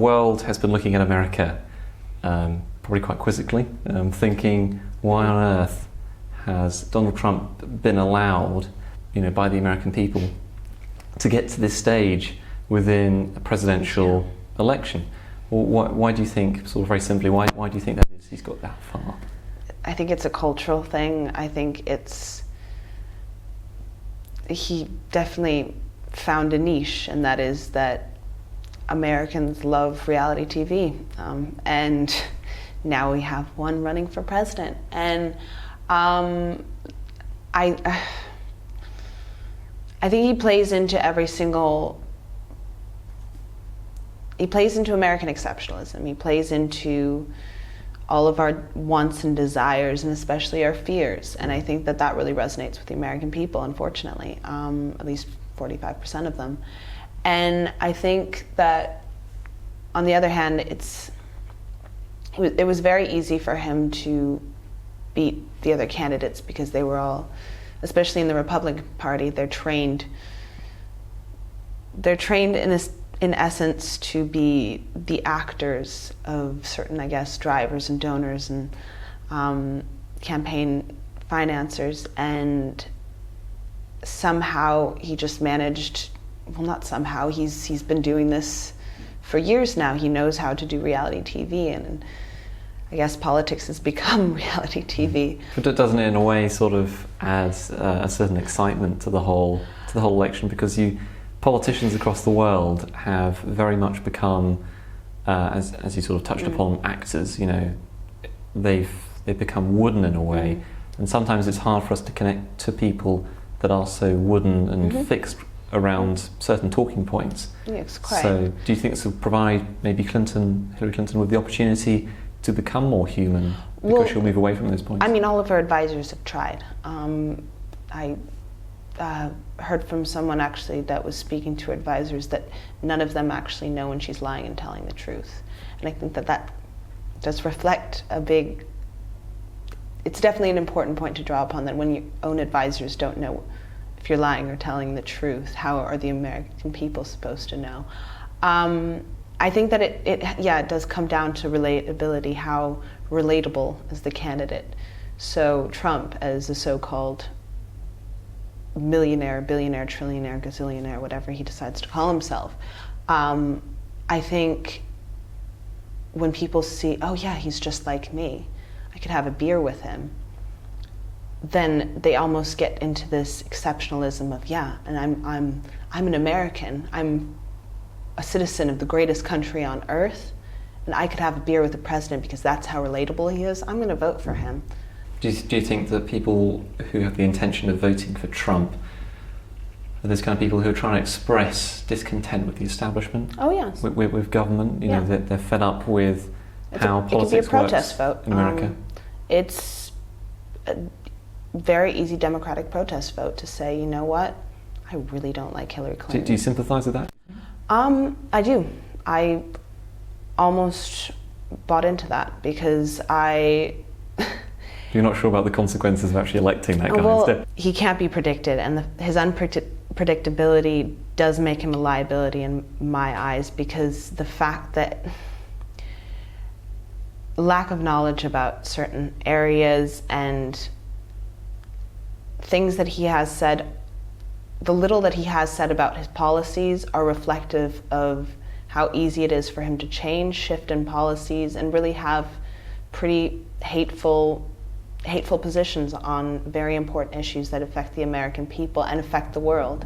world has been looking at America probably quite quizzically, thinking, why on earth has Donald Trump been allowed, by the American people to get to this stage within a presidential election? Well, why do you think, sort of very simply, why do you think that is he's got that far? I think it's a cultural thing. I think he definitely found a niche, and that is that Americans love reality TV, and now we have one running for president. And I think he plays into American exceptionalism. He plays into all of our wants and desires, and especially our fears. And I think that really resonates with the American people, unfortunately, at least 45% of them. And I think that, on the other hand, it was very easy for him to beat the other candidates because they were all, especially in the Republican Party, they're trained in essence to be the actors of certain, I guess, drivers and donors and campaign financiers, and somehow he just managed, well, not somehow, he's been doing this for years now. He knows how to do reality TV, and I guess politics has become reality TV. But doesn't it in a way sort of add a certain excitement to the whole election, because politicians across the world have very much become, as you sort of touched upon, actors. They've become wooden in a way, and sometimes it's hard for us to connect to people that are so wooden and fixed around certain talking points. Yes, quite. So do you think this will provide maybe Hillary Clinton with the opportunity to become more human, because she'll move away from those points? I mean, all of her advisors have tried. I heard from someone actually that was speaking to her advisors that none of them actually know when she's lying and telling the truth. And I think that does reflect it's definitely an important point to draw upon, that when your own advisors don't know if you're lying or telling the truth, how are the American people supposed to know? I think that it does come down to relatability. How relatable is the candidate? So Trump, as a so-called millionaire, billionaire, trillionaire, gazillionaire, whatever he decides to call himself, I think when people see, oh yeah, he's just like me, I could have a beer with him, then they almost get into this exceptionalism of, and I'm an American, I'm a citizen of the greatest country on earth, and I could have a beer with the president because that's how relatable he is. I'm going to vote for him. Do you think that people who have the intention of voting for Trump are those kind of people who are trying to express discontent with the establishment? Oh yes. With government, they're fed up with how politics works. It could be a protest vote in America. It's a very easy democratic protest vote to say, you know what, I really don't like Hillary Clinton. Do you sympathise with that? I do. I almost bought into that because You're not sure about the consequences of actually electing that guy instead? He can't be predicted, and his unpredictability does make him a liability in my eyes, because the fact that lack of knowledge about certain areas and things that he has said, the little that he has said about his policies are reflective of how easy it is for him to shift in policies, and really have pretty hateful positions on very important issues that affect the American people and affect the world.